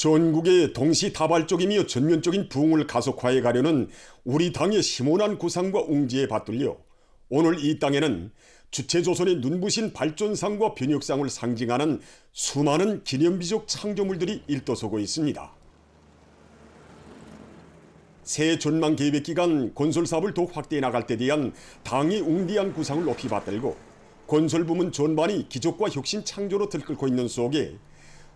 전국의 동시다발적이며 전면적인 부흥을 가속화해 가려는 우리 당의 심오한 구상과 웅지에 받들려 오늘 이 땅에는 주체조선의 눈부신 발전상과 변혁상을 상징하는 수많은 기념비적 창조물들이 일떠서고 있습니다. 새 전망 계획 기간 건설사업을 더욱 확대해 나갈 때 대한 당의 웅대한 구상을 높이 받들고 건설 부문 전반이 기적과 혁신 창조로 들끓고 있는 속에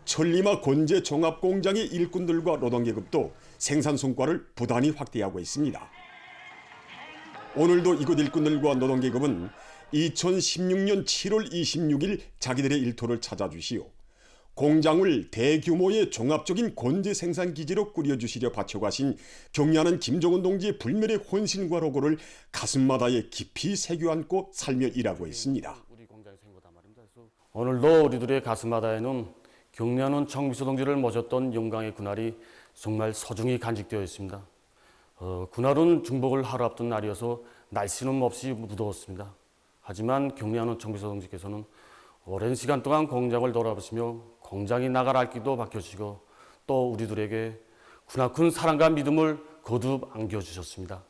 천리마 건재 종합공장의 일꾼들과 노동계급도 생산 성과를 부단히 확대하고 있습니다. 오늘도 이곳 일꾼들과 노동계급은 2016년 7월 26일 자기들의 일터를 찾아주시오 공장을 대규모의 종합적인 건재 생산기지로 꾸려주시려 바쳐가신 경리하는 김정은 동지의 불멸의 헌신과 로고를 가슴마다에 깊이 새겨 안고 살며 일하고 있습니다. 오늘도 우리들의 가슴마다에는 경리하는 청비서 동지를 모셨던 영광의 그날이 정말 소중히 간직되어 있습니다. 그날은 중복을 하루 앞둔 날이어서 날씨는 몹시 무더웠습니다. 하지만 경리하는 청비서 동지께서는 오랜 시간 동안 공장을 돌아보시며 공장이 나갈 알기도 밝혀주시고 또 우리들에게 크나큰 사랑과 믿음을 거듭 안겨주셨습니다.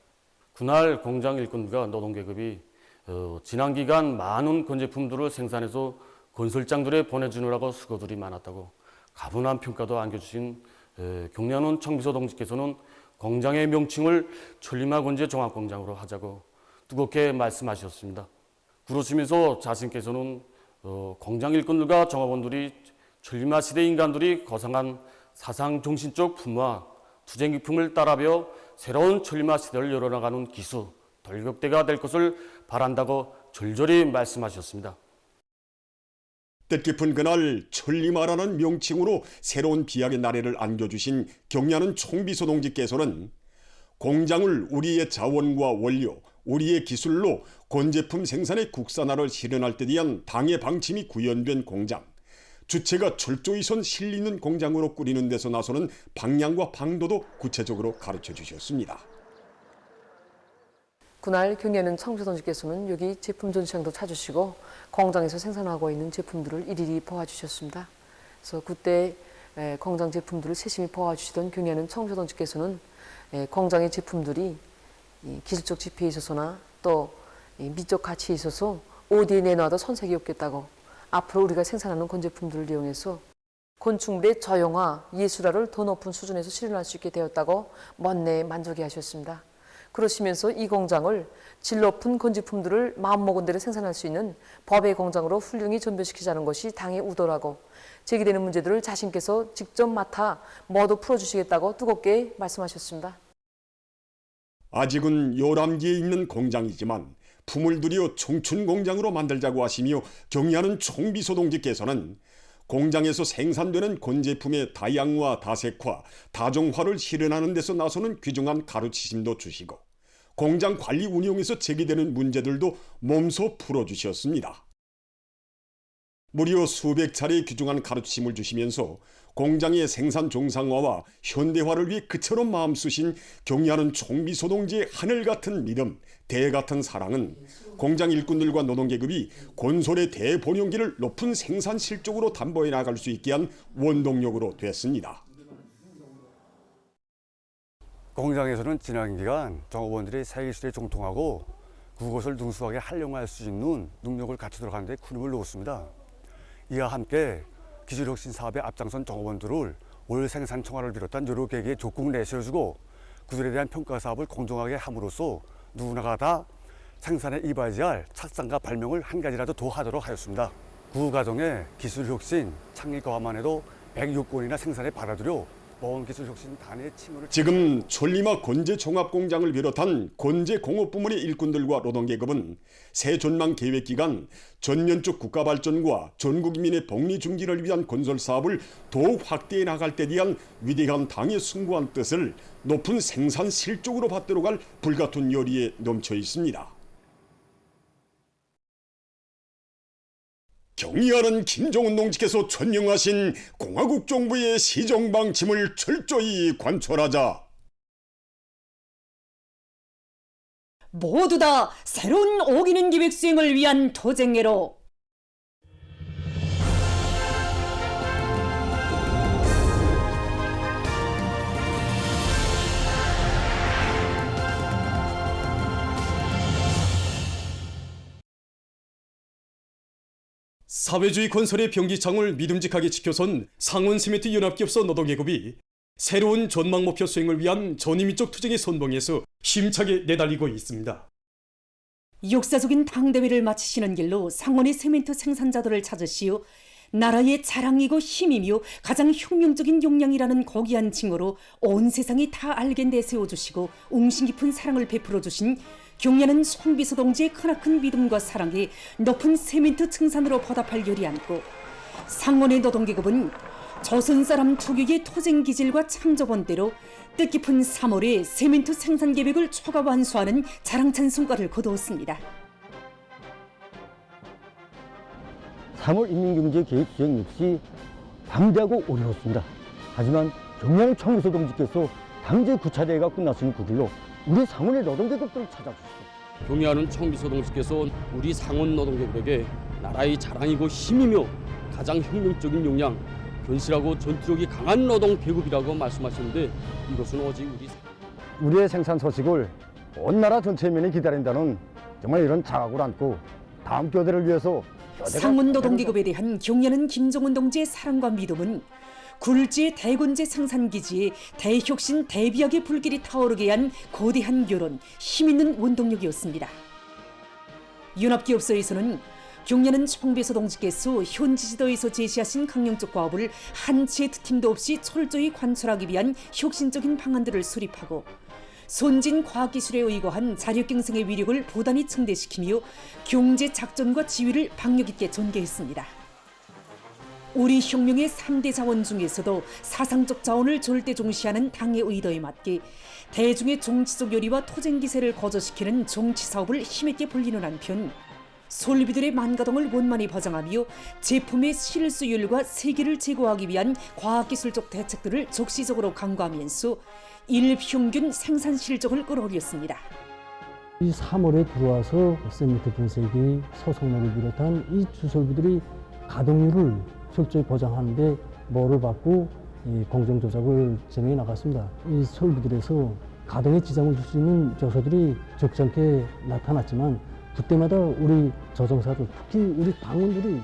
그날 공장 일꾼과 노동계급이 지난 기간 많은 건제품들을 생산해서 건설장들에 보내주느라고 수고들이 많았다고 가분한 평가도 안겨주신 경리하는 청비서 동지께서는 공장의 명칭을 천리마 건재 종합공장으로 하자고 뜨겁게 말씀하셨습니다. 그러시면서 자신께서는 공장 일꾼들과 종업원들이 천리마 시대 인간들이 거상한 사상 정신적 품과 투쟁 기품을 따라배워 새로운 천리마 시대를 열어나가는 기수, 돌격대가 될 것을 바란다고 절절히 말씀하셨습니다. 뜻깊은 그날 천리마라는 명칭으로 새로운 비약의 나래를 안겨주신 경리하는 총비서 동지께서는 공장을 우리의 자원과 원료, 우리의 기술로 건제품 생산의 국산화를 실현할 때 대한 당의 방침이 구현된 공장, 주체가 철저히 선 실리는 공장으로 꾸리는 데서 나서는 방향과 방도도 구체적으로 가르쳐 주셨습니다. 그날 경리하는 청비서 동지께서는 여기 제품 전시장도 찾으시고 공장에서 생산하고 있는 제품들을 일일이 보아주셨습니다. 그래서 그때 공장 제품들을 세심히 보아주시던 경리하는 청비서 동지께서는 공장의 제품들이 기술적 지표에 있어서나 또 미적 가치에 있어서 어디에 내놔도 손색이 없겠다고 앞으로 우리가 생산하는 건제품들을 이용해서 건축물의 저용화, 예술화를 더 높은 수준에서 실현할 수 있게 되었다고 먼내 만족해 하셨습니다. 그러시면서 이 공장을 질 높은 건제품들을 마음먹은 대로 생산할 수 있는 법의 공장으로 훌륭히 전변시키자는 것이 당의 의도라고 제기되는 문제들을 자신께서 직접 맡아 모두 풀어주시겠다고 뜨겁게 말씀하셨습니다. 아직은 요람기에 있는 공장이지만 품을 들여 청춘 공장으로 만들자고 하시며 경리하는 총비서 동지께서는 공장에서 생산되는 건제품의 다양화, 다색화, 다종화를 실현하는 데서 나서는 귀중한 가르치심도 주시고 공장 관리 운영에서 제기되는 문제들도 몸소 풀어주셨습니다. 무려 수백 차례의 귀중한 가르침을 주시면서 공장의 생산 정상화와 현대화를 위해 그처럼 마음 쓰신 경리하는 총비서 동지의 하늘같은 믿음, 대같은 사랑은 공장 일꾼들과 노동계급이 건설의 대본연기를 높은 생산 실적으로 담보해 나갈 수 있게 한 원동력으로 됐습니다. 공장에서는 지난 기간 종업원들이 세기술에 정통하고 그것을 능수하게 활용할 수 있는 능력을 갖추도록 하는 데 큰 힘을 놓았습니다. 이와 함께 기술혁신 사업에 앞장선 종업원들을 올 생산 청화를 비롯한 여러 계기에 적극 내세워주고 그들에 대한 평가 사업을 공정하게 함으로써 누구나가 다 생산에 이바지할 착상과 발명을 한 가지라도 더 하도록 하였습니다. 그 과정에 기술혁신 창립과만 해도 106건이나 생산에 받아들여 보험기술혁신단의 칭호를 지금 천리마 건재 종합공장을 비롯한 건재 공업부문의 일꾼들과 노동계급은 새 전망 계획 기간 전면적 국가발전과 전국민의 복리 증진을 위한 건설사업을 더욱 확대해 나갈 때 대한 위대한 당의 숭고한 뜻을 높은 생산 실적으로 받들어 갈 불같은 열의에 넘쳐 있습니다. 경리하는 김정은 동지께서 천명하신 공화국 정부의 시정 방침을 철저히 관철하자. 모두 다 새로운 오기는 기획 수행을 위한 도쟁애로 사회주의 건설의 병기창을 믿음직하게 지켜선 상원시멘트 연합기업소 노동계급이 새로운 전망 목표 수행을 위한 전임민족 투쟁의 선봉에서 힘차게 내달리고 있습니다. 역사적인 당대회를 마치시는 길로 상원의 세멘트 생산자들을 찾으시어 나라의 자랑이고 힘이며 가장 혁명적인 역량이라는 고귀한 칭호로 온 세상이 다 알게 내세워주시고 웅신 깊은 사랑을 베풀어 주신 경례는 송비서 동지의 크나큰 믿음과 사랑에 높은 세멘트 증산으로 보답할 열이 않고, 상원의 노동계급은 조선 사람 특유의 토쟁 기질과 창조본대로 뜻깊은 3월에 세멘트 생산 계획을 초과 완수하는 자랑찬 성과를 거두었습니다. 3월 인민경제 계획 수행 역시 방대하고 어려웠습니다. 하지만 경량 청비서 동지께서 당제 9차례가 끝났으니 그 길로 우리 상원의 노동계급들을 찾아주시고, 경의하는 청비서 동지께서 우리 상원 노동계급에게 나라의 자랑이고 힘이며 가장 혁명적인 역량, 견실하고 전투력이 강한 노동계급이라고 말씀하시는데, 이것은 오직 우리의 생산 소식을 온 나라 전체면이 기다린다는 정말 이런 자각을 안고 다음 교대를 위해서 상원 노동계급에 대한 경례는 김정은 동지의 사랑과 믿음은 굴지의 대건재 생산기지에 대혁신 대비약의 불길이 타오르게 한 거대한 결혼, 힘있는 원동력이었습니다. 연합기업소에서는 경례는 청비서 동지께서 현지지도에서 제시하신 강령적 과업을 한치의 특힘도 없이 철저히 관철하기 위한 혁신적인 방안들을 수립하고, 선진 과학기술에 의거한 자력경생의 위력을 보단히 증대시키며 경제 작전과 지휘를 박력 있게 전개했습니다. 우리 혁명의 3대 자원 중에서도 사상적 자원을 절대 중시하는 당의 의도에 맞게 대중의 정치적 열의와 토쟁 기세를 거저시키는 정치 사업을 힘있게 벌리는 한편, 솔비들의 만가동을 원만히 보장하며 제품의 실수율과 세기를 제고하기 위한 과학기술적 대책들을 적시적으로 강구하면서 일평균 생산 실적을 끌어올렸습니다. 이 3월에 들어와서 세멘트 분쇄기, 소속로를 비롯한 이 주설비들이 가동률을 철저히 보장하는데 모를 받고 공정 조작을 진행해 나갔습니다. 이 설비들에서 가동에 지장을 줄 수 있는 요소들이 적지 않게 나타났지만, 그때마다 우리 조정사들, 특히 우리 당원들이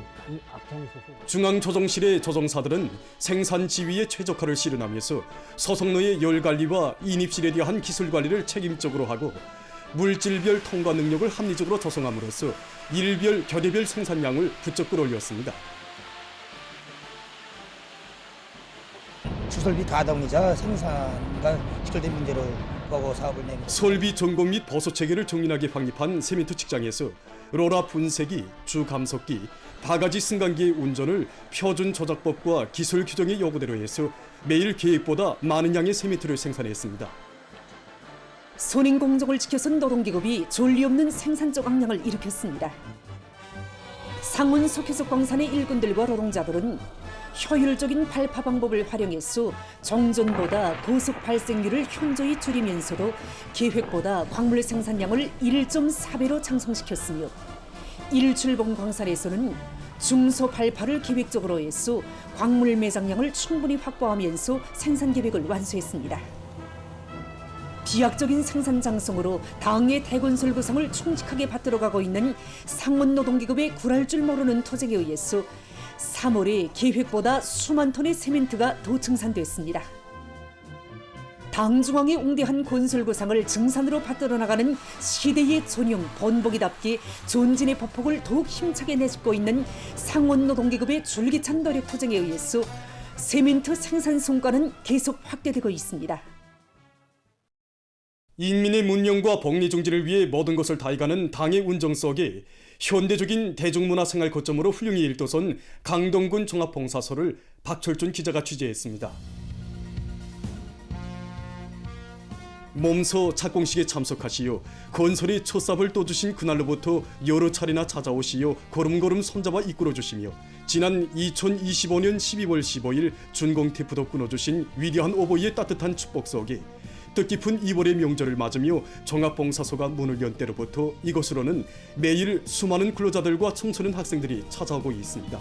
앞장서서 중앙조정실의 조정사들은 생산 지휘에 최적화를 실현하면서 소속로의 열 관리와 인입실에 대한 기술 관리를 책임적으로 하고, 물질별 통과 능력을 합리적으로 조성함으로써 일별 교대별 생산량을 부쩍 끌어올렸습니다. 주설비 가동이자 생산과 직결된 문제로 보고 사업을 내는 설비 점검 및 보수 체계를 정밀하게 확립한 세멘트 직장에서 로라 분쇄기, 주 감속기, 바가지 승강기의 운전을 표준 조작법과 기술 규정의 요구대로 해서 매일 계획보다 많은 양의 세멘트를 생산했습니다. 선행 공정을 지켜선 노동계급이 존리 없는 생산적 악량을 일으켰습니다. 상원 석회석 광산의 일꾼들과 노동자들은 효율적인 발파 방법을 활용해서 정전보다 고속 발생률을 현저히 줄이면서도 계획보다 광물 생산량을 1.4배로 장성시켰으며, 일출봉 광산에서는 중소 발파를 계획적으로 해서 광물 매장량을 충분히 확보하면서 생산 계획을 완수했습니다. 비약적인 생산 장성으로 당의 대건설 구상을 충직하게 받들어가고 있는 상원 노동계급의 굴할 줄 모르는 토쟁에 의해서 3월에 계획보다 수만 톤의 세멘트가 더 증산됐습니다. 당 중앙의 웅대한 건설 구상을 증산으로 받들어 나가는 시대의 전형 본보기답게 전진의 보폭을 더욱 힘차게 내짚고 있는 상원 노동계급의 줄기찬 노력 투쟁에 의해서 세멘트 생산 성과는 계속 확대되고 있습니다. 인민의 문명과 복리 중지를 위해 모든 것을 다해가는 당의 운정 속에 현대적인 대중문화생활 거점으로 훌륭히 일도선 강동군 종합봉사소를 박철준 기자가 취재했습니다. 몸소 착공식에 참석하시어 건설의 첫삽을 떠주신 그날로부터 여러 차례나 찾아오시어 걸음걸음 손잡아 이끌어주시며, 지난 2025년 12월 15일 준공태프도 끊어주신 위대한 오보이의 따뜻한 축복 속에 뜻깊은 2월의 명절을 맞으며 종합봉사소가 문을 연 때로부터 이곳으로는 매일 수많은 근로자들과 청소년 학생들이 찾아오고 있습니다.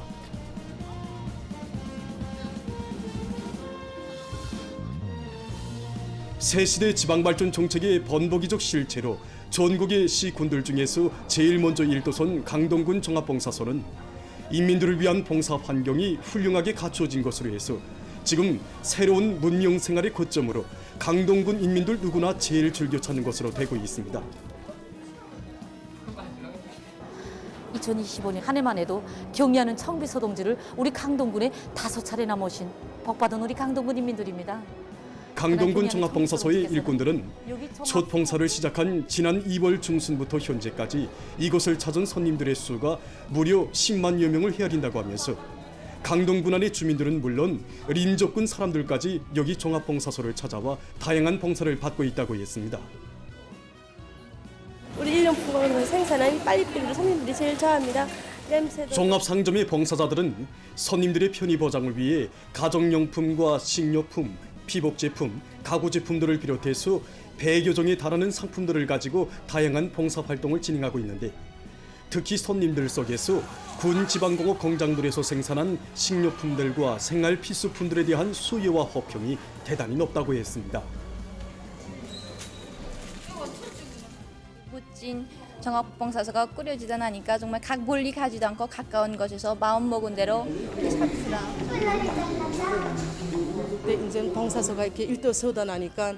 새시대 지방발전 정책의 번복이적 실체로 전국의 시군들 중에서 제일 먼저 일도선 강동군 종합봉사소는 인민들을 위한 봉사 환경이 훌륭하게 갖춰진 것으로 해서 지금 새로운 문명 생활의 거점으로 강동군 인민들 누구나 제일 즐겨 찾는 것으로 되고 있습니다. 2025년 한 해만 해도 경의하는 청비서 동지를 우리 강동군에 5차례나 모신 복받은 우리 강동군 인민들입니다. 강동군 종합봉사소의 일꾼들은 첫 봉사를 시작한 지난 2월 중순부터 현재까지 이곳을 찾은 손님들의 수가 무려 10만여 명을 헤아린다고 하면서 강동군 안의 주민들은 물론 림족군 사람들까지 여기 종합봉사소를 찾아와 다양한 봉사를 받고 있다고 했습니다. 우리 일용품을 생산한 빨리필요를 손님들이 제일 좋아합니다. 종합상점의 봉사자들은 손님들의 편의 보장을 위해 가정용품과 식료품, 피복제품, 가구제품들을 비롯해서 100여 종에 달하는 상품들을 가지고 다양한 봉사활동을 진행하고 있는데 특히 손님들 속에서 군 지방공업 공장들에서 생산한 식료품들과 생활 필수품들에 대한 수요와 호평이 대단히 높다고 했습니다. 멋진 종합봉사소가 꾸려지다 나니까 정말 멀리 가지도 않고 가까운 곳에서 마음먹은 대로 이렇게 삽시다. 근데 이제 봉사소가 이렇게 일도서다 나니까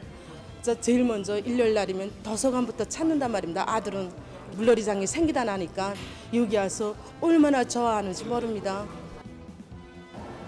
제일 먼저 일요일 날이면 도서관부터 찾는단 말입니다. 아들은 물놀이장이 생기다 나니까 여기 와서 얼마나 좋아하는지 모릅니다.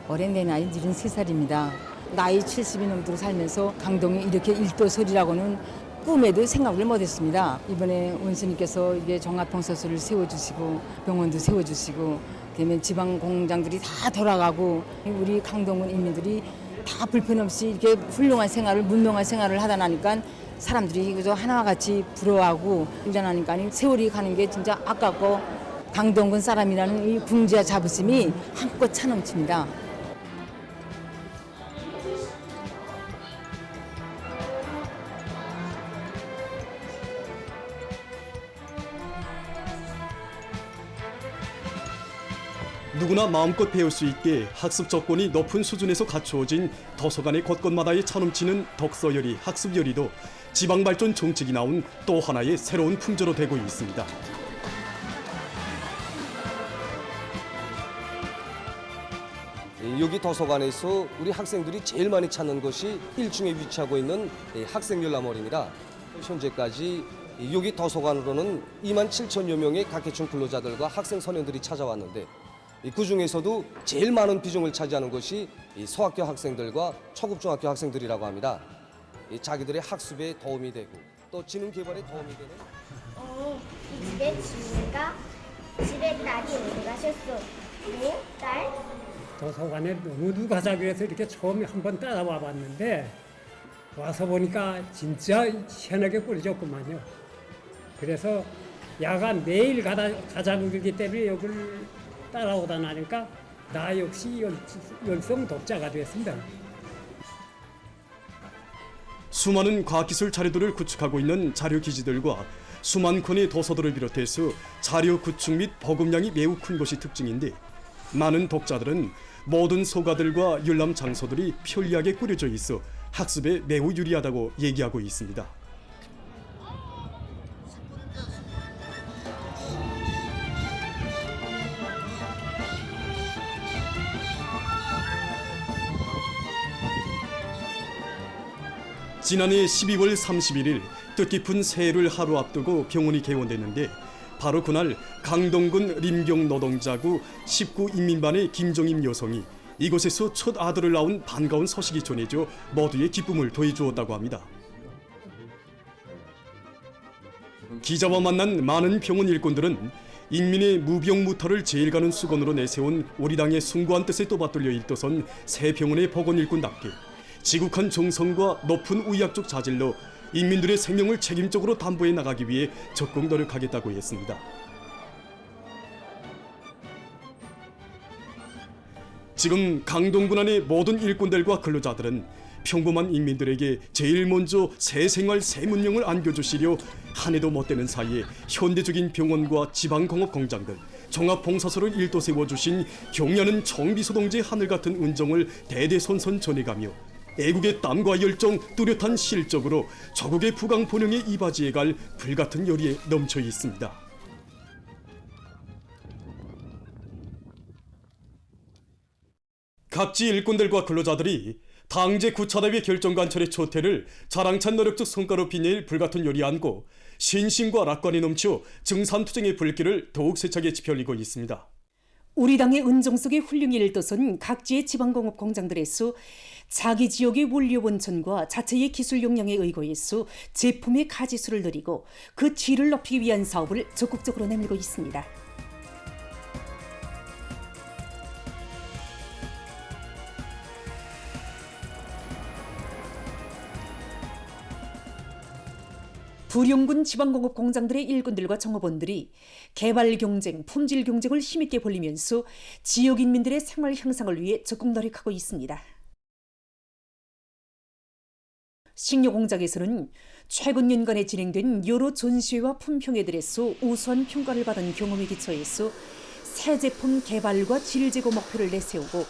올해 내 나이 73살입니다. 나이 70이 넘도록 살면서 강동에 이렇게 일도설이라고는 꿈에도 생각을 못했습니다. 이번에 원수님께서 이게 종합봉사소를 세워주시고 병원도 세워주시고 그다음에 지방 공장들이 다 돌아가고 우리 강동군 인민들이 다 불편 없이 이렇게 훌륭한 생활을 문명한 생활을 하다 나니까 사람들이 그저 하나와 같이 부러워하고 일어나니까 세월이 가는 게 진짜 아깝고 강동군 사람이라는 이 궁지와 자부심이 한껏 차넘칩니다. 누구나 마음껏 배울 수 있게 학습 조건이 높은 수준에서 갖추어진 도서관의 곳곳마다에 차넘치는 독서열이 학습열이도 지방발전 정책이 나온 또 하나의 새로운 풍조로 되고 있습니다. 여기 도서관에서 우리 학생들이 제일 많이 찾는 것이 1층에 위치하고 있는 학생열람홀입니다. 현재까지 여기 도서관으로는 2만 7천여 명의 각계층 근로자들과 학생 소년들이 찾아왔는데 그 중에서도 제일 많은 비중을 차지하는 것이 소학교 학생들과 초급중학교 학생들이라고 합니다. 자기들의 학습에 도움이 되고 또 지능 개발에 도움이 되는. 집에 지우가 집에 딸이 어디 가셨어? 네, 딸? 도서관에 너무도 가자 그래서 이렇게 처음에 한번 따라와 봤는데 와서 보니까 진짜 희한하게 꿀졌구만요. 그래서 야간 매일 가자고 그러기 때문에 여기를 따라오다 나니까 나 역시 열성 독자가 됐습니다. 수많은 과학기술 자료들을 구축하고 있는 자료기지들과 수만 건의 도서들을 비롯해서 자료 구축 및 보급량이 매우 큰 것이 특징인데 많은 독자들은 모든 소가들과 열람 장소들이 편리하게 꾸려져 있어 학습에 매우 유리하다고 얘기하고 있습니다. 지난해 12월 31일 뜻깊은 새해를 하루 앞두고 병원이 개원됐는데 바로 그날 강동군 림경 노동자구 19 인민반의 김정임 여성이 이곳에서 첫 아들을 낳은 반가운 소식이 전해져 모두의 기쁨을 더해주었다고 합니다. 기자와 만난 많은 병원 일꾼들은 인민의 무병무탈을 제일가는 수건으로 내세운 우리 당의 숭고한 뜻에 또받들려 일떠선 새 병원의 보건 일꾼답게 지국한 정성과 높은 의학적 자질로 인민들의 생명을 책임적으로 담보해 나가기 위해 적극 노력하겠다고 했습니다. 지금 강동군 안의 모든 일꾼들과 근로자들은 평범한 인민들에게 제일 먼저 새 생활 새 문명을 안겨주시려 한 해도 못 되는 사이에 현대적인 병원과 지방공업 공장들, 종합봉사소를 일도 세워주신 경의하는 청비서동지의 하늘같은 은정을 대대손손 전해가며 애국의 땀과 열정, 뚜렷한 실적으로 조국의 부강 번영에 이바지해갈 불같은 열의에 넘쳐 있습니다. 각지 일꾼들과 근로자들이 당제 구차대회 결정관철의 초태를 자랑찬 노력적 성과로 빛낼 불같은 요리 안고 신심과 낙관이 넘쳐 증산투쟁의 불길을 더욱 세차게 지펴올리고 있습니다. 우리 당의 은정 속에 훌륭히 일떠선 각지의 지방공업 공장들에서 자기 지역의 원료 원천과 자체의 기술 역량에 의거해서 제품의 가지수를 늘리고 그 질을 높이기 위한 사업을 적극적으로 내밀고 있습니다. 부룡군 지방공업 공장들의 일꾼들과 정업원들이 개발 경쟁, 품질 경쟁을 힘있게 벌이면서 지역 인민들의 생활 향상을 위해 적극 노력하고 있습니다. 식료 공장에서는 최근 년간에 진행된 여러 전시회와 품평회들에서 우수한 평가를 받은 경험에 기초해서 새 제품 개발과 질 제고 목표를 내세우고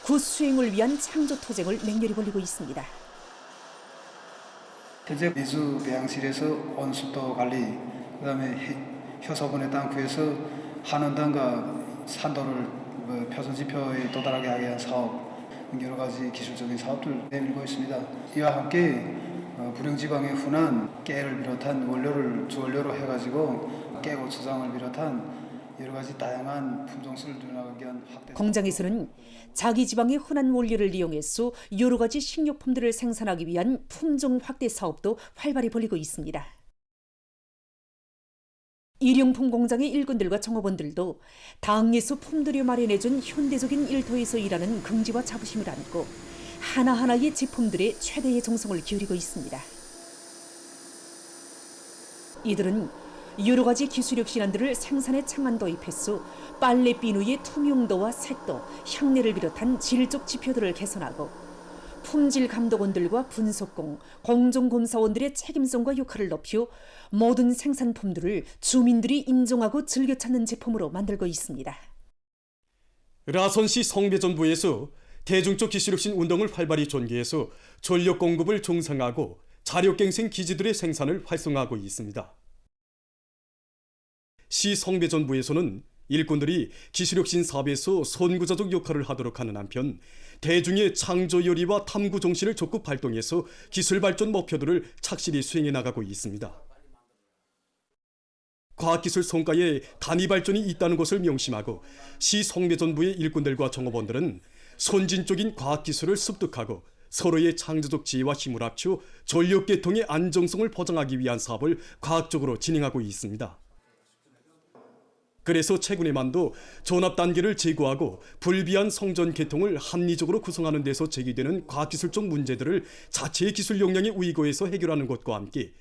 그 수행을 위한 창조 투쟁을 맹렬히 벌이고 있습니다. 현재 내수 배양실에서 온습도 관리, 그다음에 효소분해 땅 구에서 한원단과 산도를 표준 지표에 도달하게 하기 위한 사업, 여러 가지 기술적인 사업들 내밀고 있습니다. 이와 함께 부령지방의 훈한 깨를 비롯한 원료를 주원료로 해가지고 깨고추장을 비롯한 여러 가지 다양한 품종을 늘어나기 위한 확대. 공장에서는 자기 지방의 흔한 원료를 이용해서 여러 가지 식료품들을 생산하기 위한 품종 확대 사업도 활발히 벌이고 있습니다. 일용품 공장의 일꾼들과 정업원들도 당에서 품들여 마련해준 현대적인 일터에서 일하는 긍지와 자부심을 안고 하나하나의 제품들의 최대의 정성을 기울이고 있습니다. 이들은 여러 가지 기술력 신안들을 생산에 창안 도입해서 빨래 비누의 투명도와 색도, 향내를 비롯한 질적 지표들을 개선하고 품질 감독원들과 분석공, 공정검사원들의 책임성과 역할을 높여 모든 생산품들을 주민들이 인정하고 즐겨 찾는 제품으로 만들고 있습니다. 라선시 성배전부에서 대중적 기술혁신 운동을 활발히 전개해서 전력 공급을 정상화하고 자력갱생 기지들의 생산을 활성화하고 있습니다. 시 성배전부에서는 일꾼들이 기술혁신 사업에서 선구자적 역할을 하도록 하는 한편 대중의 창조 열의와 탐구 정신을 적극 발동해서 기술 발전 목표들을 착실히 수행해 나가고 있습니다. 과학기술 성과에 단위 발전이 있다는 것을 명심하고 시 성배전부의 일꾼들과 정업원들은 선진적인 과학기술을 습득하고 서로의 창조적 지혜와 힘을 합쳐 전력계통의 안정성을 보장하기 위한 사업을 과학적으로 진행하고 있습니다. 그래서 최근에만도 전압 단계를 제거하고 불비한 성전 계통을 합리적으로 구성하는 데서 제기되는 과학기술적 문제들을 자체의 기술 역량에 의거해서 해결하는 것과 함께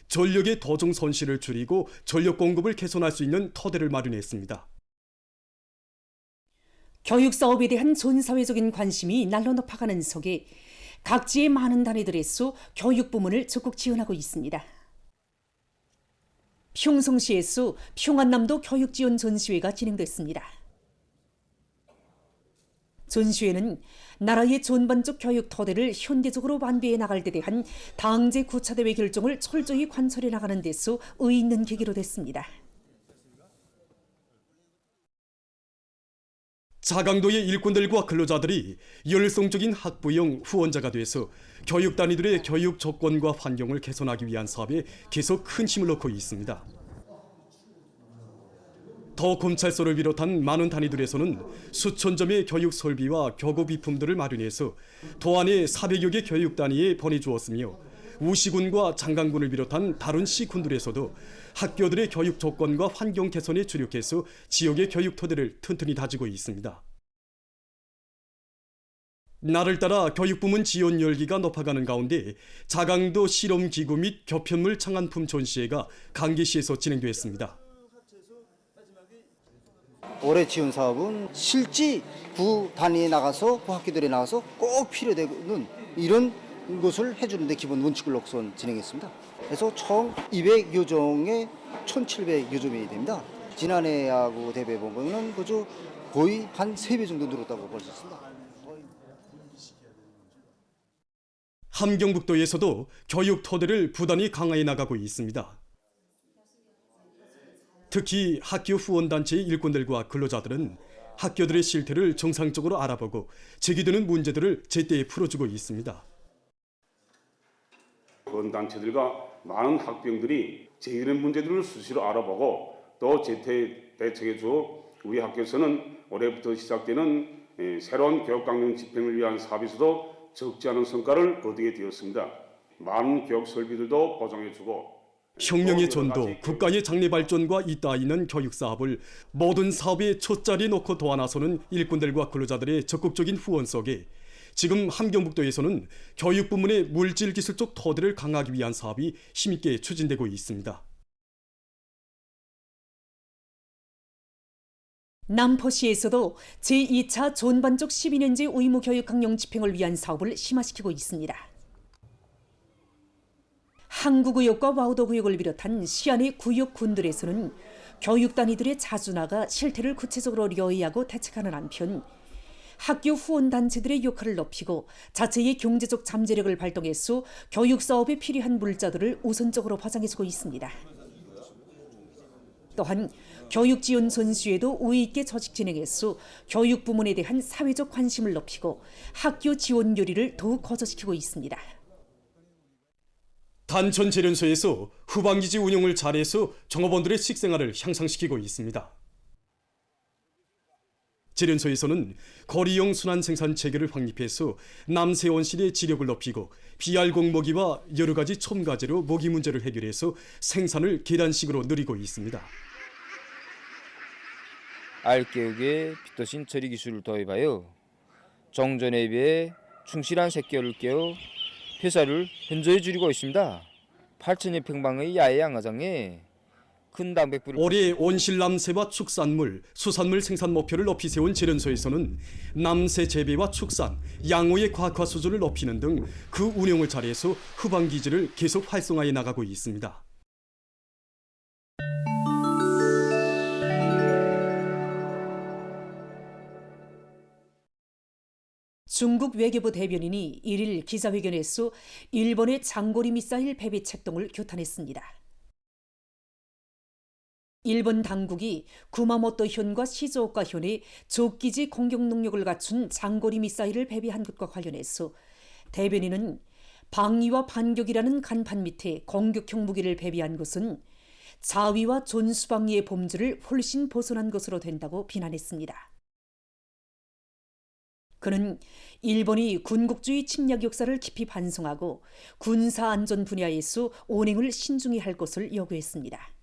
전력의 도정 손실을 줄이고 전력 공급을 개선할 수 있는 토대를 마련했습니다. 교육 사업에 대한 전 사회적인 관심이 날로 높아가는 속에 각지의 많은 단위들에서 교육 부문을 적극 지원하고 있습니다. 평성시에서 평안남도 교육지원 전시회가 진행됐습니다. 전시회는 나라의 전반적 교육 토대를 현대적으로 완비해 나갈 데 대한 당제 구차대회 결정을 철저히 관철해 나가는 데서 의의 있는 계기로 됐습니다. 자강도의 일꾼들과 근로자들이 열성적인 학부형 후원자가 돼서 교육 단위들의 교육 조건과 환경을 개선하기 위한 사업에 계속 큰 힘을 넣고 있습니다. 더 검찰소를 비롯한 많은 단위들에서는 수천 점의 교육 설비와 교구 비품들을 마련해서 도안에 400여 개 교육 단위에 보내주었으며 우시군과 장강군을 비롯한 다른 시군들에서도 학교들의 교육 조건과 환경 개선에 주력해서 지역의 교육 토대를 튼튼히 다지고 있습니다. 날을 따라 교육부문 지원 열기가 높아가는 가운데 자강도 실험기구 및 교편물 창안품 전시회가 강계시에서 진행됐습니다. 올해 지원 사업은 실지 구 단위에 나가서 구 학교들에 나가서 꼭 필요되는 이런 것을 해주는 데 기본 원칙을 놓고선 진행했습니다. 그래서 총 200여 종에 1,700여 점이 됩니다. 지난해하고 대비해 보면 그저 거의 한 3배 정도 늘었다고 볼 수 있습니다. 함경북도에서도 교육 토대를 부단히 강화해 나가고 있습니다. 특히 학교 후원단체의 일꾼들과 근로자들은 학교들의 실태를 정상적으로 알아보고 제기되는 문제들을 제때 풀어주고 있습니다. 그런 단체들과 많은 학부형들이 제기되는 문제들을 수시로 알아보고 또 제때 대책해줘 우리 학교에서는 올해부터 시작되는 새로운 교육강령 집행을 위한 사업에서도 적지 않은 성과를 거두게 되었습니다. 많은 교육 설비들도 보장해주고 혁명의 전도, 국가의 장래 발전과 잇따 있는 교육 사업을 모든 사업의 첫자리에 놓고 도와나서는 일꾼들과 근로자들의 적극적인 후원 속에 지금 함경북도에서는 교육 부문의 물질 기술적 토대를 강화하기 위한 사업이 힘있게 추진되고 있습니다. 남포시에서도 제2차 존반적 12년제 의무교육 강령 집행을 위한 사업을 심화시키고 있습니다. 항구구역과 와우도구역을 비롯한 시안의 구역군들에서는 교육 단위들의 자주 나가 실태를 구체적으로 lö의하고 대책하는 한편 학교 후원단체들의 역할을 높이고 자체의 경제적 잠재력을 발동해서 교육 사업에 필요한 물자들을 우선적으로 보장해주고 있습니다. 또한 교육 지원 전수에도 우위 있게 조직 진행해서 교육 부문에 대한 사회적 관심을 높이고 학교 지원 요리를 더욱 고조시키고 있습니다. 단천 재련소에서 후방기지 운영을 잘해서 종업원들의 식생활을 향상시키고 있습니다. 재련소에서는 거리형 순환 생산 체계를 확립해서 남새 온실의 지력을 높이고 비알곡 모기와 여러 가지 첨가제로 모기 문제를 해결해서 생산을 계단식으로 늘리고 있습니다. 알개육에 빗도신 처리 기술을 도입하여 정전에 비해 충실한 새끼를 깨어 폐사를 현저히 줄이고 있습니다. 8,000여 평방의 야외 양화장에 큰 단백질을 올해 온실 남새와 축산물, 수산물 생산 목표를 높이 세운 재련소에서는 남새 재배와 축산, 양호의 과학화 수준을 높이는 등 그 운영을 잘해서 후방기지를 계속 활성화해 나가고 있습니다. 중국 외교부 대변인이 1일 기자회견에서 일본의 장거리 미사일 배배 책동을 규탄했습니다. 일본 당국이 구마모토 현과 시즈오카 현에 적기지 공격 능력을 갖춘 장거리 미사일을 배배한 것과 관련해서 대변인은 방위와 반격이라는 간판 밑에 공격형 무기를 배배한 것은 자위와 전수방위의 범주를 훨씬 벗어난 것으로 된다고 비난했습니다. 그는 일본이 군국주의 침략 역사를 깊이 반성하고 군사안전 분야에서 언행을 신중히 할 것을 요구했습니다.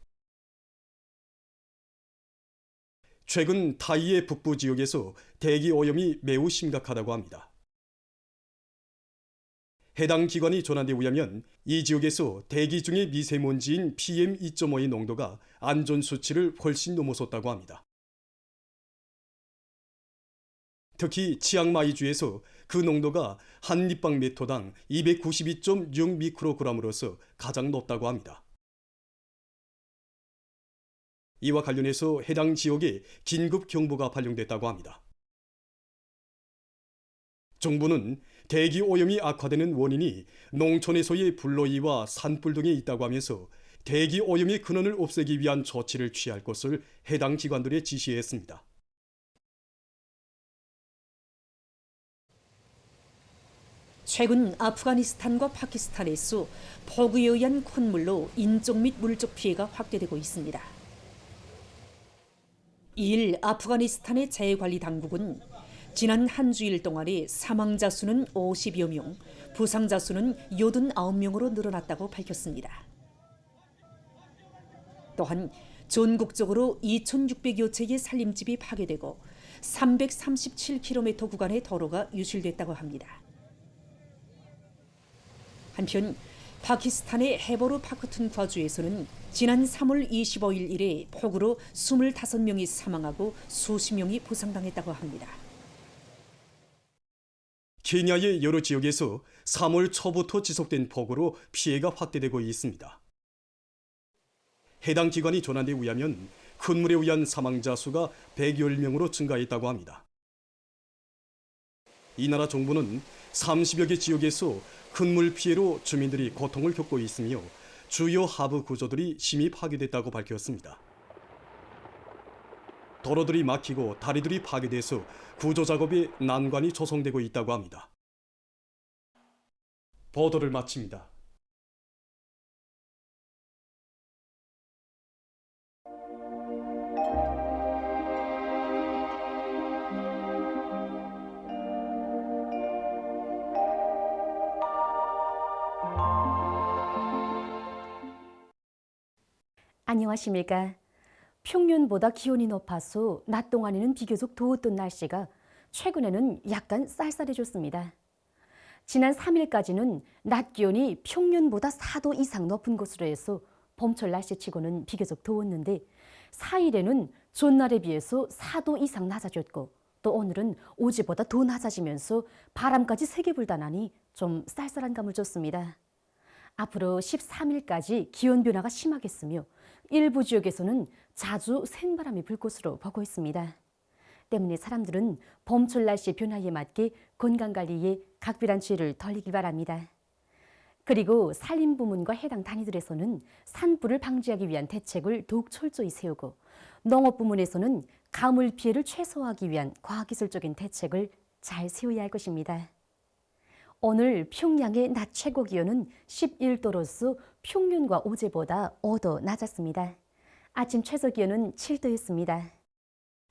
최근 타이의 북부 지역에서 대기 오염이 매우 심각하다고 합니다. 해당 기관이 전한 데 의하면 이 지역에서 대기 중의 미세먼지인 PM2.5의 농도가 안전 수치를 훨씬 넘어섰다고 합니다. 특히 치앙마이주에서 그 농도가 한立方 미터당 292.6 미크로그램으로서 가장 높다고 합니다. 이와 관련해서 해당 지역에 긴급 경보가 발령됐다고 합니다. 정부는 대기 오염이 악화되는 원인이 농촌에서의 불로이와 산불 등에 있다고 하면서 대기 오염의 근원을 없애기 위한 조치를 취할 것을 해당 기관들에 지시했습니다. 최근 아프가니스탄과 파키스탄에서 폭우에 의한 콧물로 인적 및 물적 피해가 확대되고 있습니다. 이일 아프가니스탄의 재해관리 당국은 지난 한 주일 동안의 사망자 수는 50여 명, 부상자 수는 89명으로 늘어났다고 밝혔습니다. 또한 전국적으로 2,600여 채의 살림집이 파괴되고 337km 구간의 도로가 유실됐다고 합니다. 한편 파키스탄의 헤버루 파크툰과주에서는 지난 3월 25일 이래 폭우로 25명이 사망하고 수십 명이 부상당했다고 합니다. 케냐의 여러 지역에서 3월 초부터 지속된 폭우로 피해가 확대되고 있습니다. 해당 기관이 전한 데 의하면 큰 물에 의한 사망자 수가 110명으로 증가했다고 합니다. 이 나라 정부는 30여 개 지역에서 큰 물 피해로 주민들이 고통을 겪고 있으며 주요 하부 구조들이 심히 파괴됐다고 밝혔습니다. 도로들이 막히고 다리들이 파괴돼서 구조 작업에 난관이 조성되고 있다고 합니다. 보도를 마칩니다. 안녕하십니까. 평년보다 기온이 높아서 낮 동안에는 비교적 더웠던 날씨가 최근에는 약간 쌀쌀해졌습니다. 지난 3일까지는 낮 기온이 평년보다 4도 이상 높은 것으로 해서 봄철 날씨치고는 비교적 더웠는데 4일에는 전날에 비해서 4도 이상 낮아졌고 또 오늘은 어제보다 더 낮아지면서 바람까지 세게 불다나니 좀 쌀쌀한 감을 줬습니다. 앞으로 13일까지 기온 변화가 심하겠으며 일부 지역에서는 자주 센 바람이 불 것으로 보고 있습니다. 때문에 사람들은 봄철 날씨 변화에 맞게 건강관리에 각별한 주의를 돌리길 바랍니다. 그리고 산림부문과 해당 단위들에서는 산불을 방지하기 위한 대책을 더욱 철저히 세우고 농업부문에서는 가물 피해를 최소화하기 위한 과학기술적인 대책을 잘 세워야 할 것입니다. 오늘 평양의 낮 최고 기온은 11도로서 평년과 어제보다 5도 낮았습니다. 아침 최저 기온은 7도였습니다.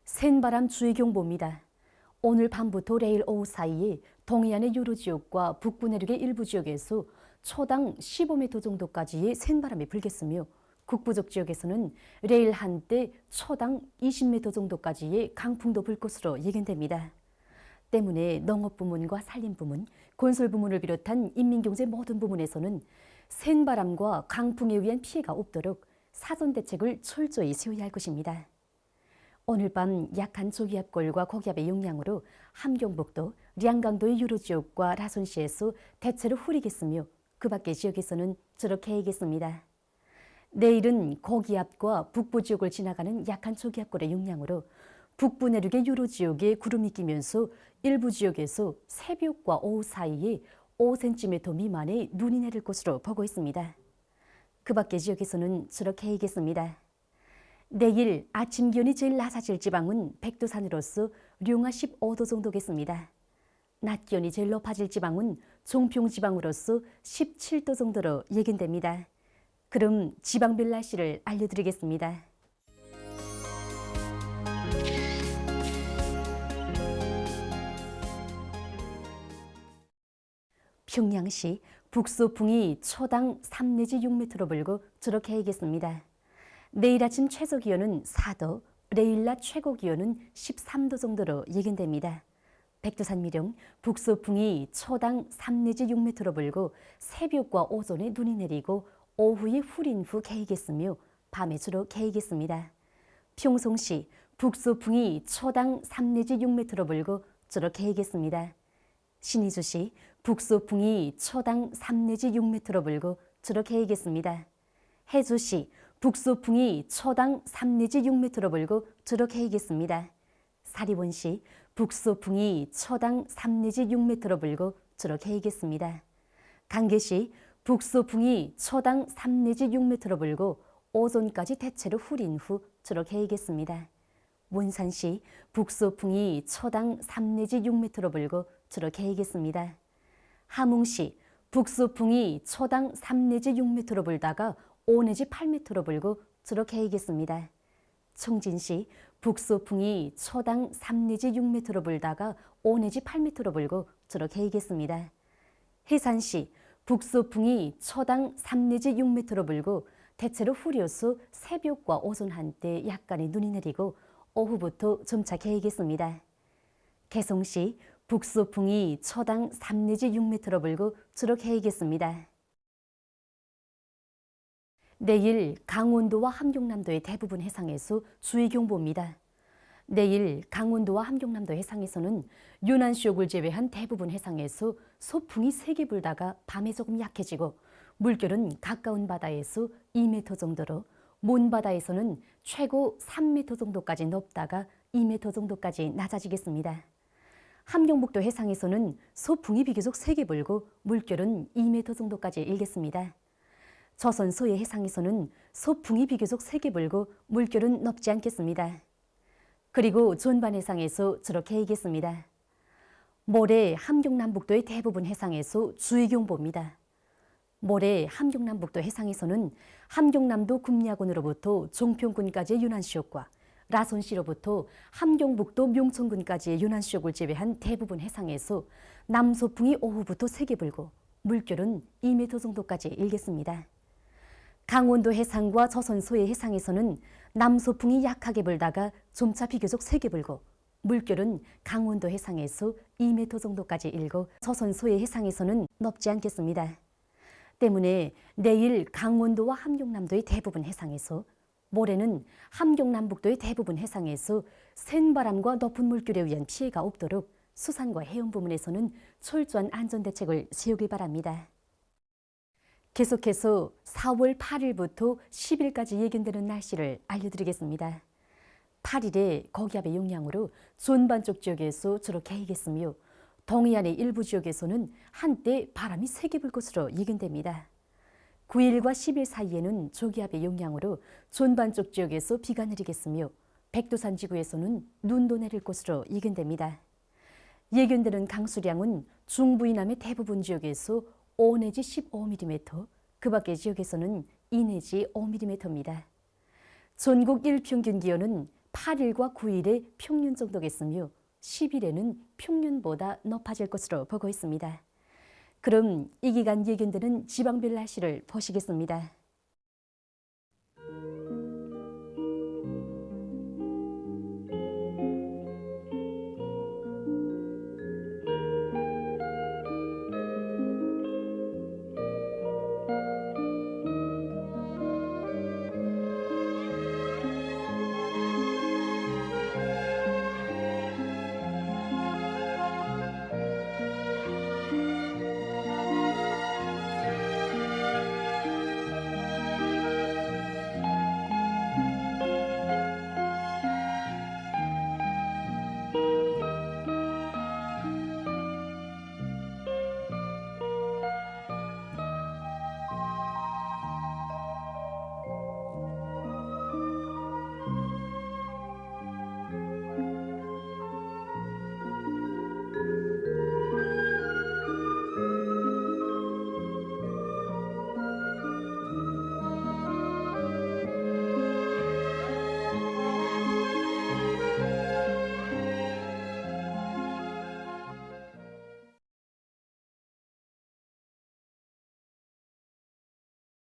센바람 주의경보입니다. 오늘 밤부터 내일 오후 사이에 동해안의 여러 지역과 북부 내륙의 일부 지역에서 초당 15m 정도까지의 센바람이 불겠으며 북부적 지역에서는 내일 한때 초당 20m 정도까지의 강풍도 불 것으로 예견됩니다. 때문에 농업부문과 산림부문, 건설부문을 비롯한 인민경제 모든 부문에서는 센 바람과 강풍에 의한 피해가 없도록 사전 대책을 철저히 세워야 할 것입니다. 오늘 밤 약한 저기압골과 고기압의 영향으로 함경북도, 량강도의 여러 지역과 라선시에서 대체로 흐리겠으며 그 밖의 지역에서는 저렇게 해겠습니다. 내일은 고기압과 북부 지역을 지나가는 약한 저기압골의 영향으로 북부 내륙의 여러 지역에 구름이 끼면서 일부 지역에서 새벽과 오후 사이에 5cm 미만의 눈이 내릴 것으로 보고 있습니다. 그 밖의 지역에서는 저렇게 해겠습니다. 내일 아침 기온이 제일 낮아질 지방은 백두산으로서 룡화 15도 정도겠습니다. 낮 기온이 제일 높아질 지방은 종평 지방으로서 17도 정도로 예견됩니다. 그럼 지방별 날씨를 알려드리겠습니다. 평양시 북소풍이 초당 3 내지 6m로 불고 저렇게 해겠습니다. 내일 아침 최저 기온은 4도, 내일 낮 최고 기온은 13도 정도로 예견됩니다. 백두산 미령 북소풍이 초당 3 내지 6m로 불고 새벽과 오전에 눈이 내리고 오후에 후린 후 개이겠으며 밤에 주로 개이겠습니다. 평송시 북소풍이 초당 3 내지 6m로 불고 주로 개이겠습니다. 신의주시 북소풍이 초당 3 내지 6m로 불고 주로 개이겠습니다. 해주시 북소풍이 초당 3 내지 6m로 불고 주로 개이겠습니다. 사리원시 북소풍이 초당 3 내지 6m로 불고 주로 개이겠습니다. 강계시 북소풍이 초당 3 내지 6m로 불고 오전까지 대체로 흐린 후 주로 개이겠습니다. 문산시 북소풍이 초당 3 내지 6m로 불고 주로 개이겠습니다. 함흥시 북소풍이 초당 3 내지 6m로 불다가 5 내지 8m로 불고 주로 개이겠습니다. 청진시 북소풍이 초당 3 내지 6m로 불다가 5 내지 8m로 불고 주로 개이겠습니다. 해산시 북소풍이 초당 3 내지 6m로 불고 대체로 흐려서 새벽과 오전 한때 약간의 눈이 내리고 오후부터 점차 개이겠습니다. 개성시 북소풍이 초당 3 내지 6m로 불고 주로 개이겠습니다. 내일 강원도와 함경남도의 대부분 해상에서 주의경보입니다. 내일 강원도와 함경남도 해상에서는 유난시옥을 제외한 대부분 해상에서 소풍이 세게 불다가 밤에 조금 약해지고 물결은 가까운 바다에서 2m 정도로 먼 바다에서는 최고 3m 정도까지 높다가 2m 정도까지 낮아지겠습니다. 함경북도 해상에서는 소풍이 비교적 세게 불고 물결은 2m 정도까지 일겠습니다. 조선 서해 해상에서는 소풍이 비교적 세게 불고 물결은 높지 않겠습니다. 그리고 존반 해상에서 저렇게 얘기했습니다. 모레 함경남북도의 대부분 해상에서 주의경보입니다. 모레 함경남북도 해상에서는 함경남도 금야군으로부터 종평군까지의 윤환시옥과 라손시로부터 함경북도 명천군까지의 윤환시옥을 제외한 대부분 해상에서 남소풍이 오후부터 세게 불고 물결은 2m 정도까지 일겠습니다. 강원도 해상과 조선 소해 해상에서는 남소풍이 약하게 불다가 점차 비교적 세게 불고 물결은 강원도 해상에서 2m 정도까지 일고 조선 소해 해상에서는 높지 않겠습니다. 때문에 내일 강원도와 함경남도의 대부분 해상에서, 모레는 함경남북도의 대부분 해상에서 센 바람과 높은 물결에 의한 피해가 없도록 수산과 해운 부문에서는 철저한 안전대책을 세우길 바랍니다. 계속해서 4월 8일부터 10일까지 예견되는 날씨를 알려드리겠습니다. 8일에 고기압의 영향으로 존반 쪽 지역에서 주로 개이겠으며 동해안의 일부 지역에서는 한때 바람이 세게 불 것으로 예견됩니다. 9일과 10일 사이에는 저기압의 영향으로 존반 쪽 지역에서 비가 내리겠으며 백두산 지구에서는 눈도 내릴 것으로 예견됩니다. 예견되는 강수량은 중부 이남의 대부분 지역에서 5 내지 15mm, 그 밖의 지역에서는 2 내지 5mm입니다. 전국 일평균 기온은 8일과 9일에 평년 정도겠으며 10일에는 평년보다 높아질 것으로 보고 있습니다. 그럼 이 기간 예견되는 지방별 날씨를 보시겠습니다.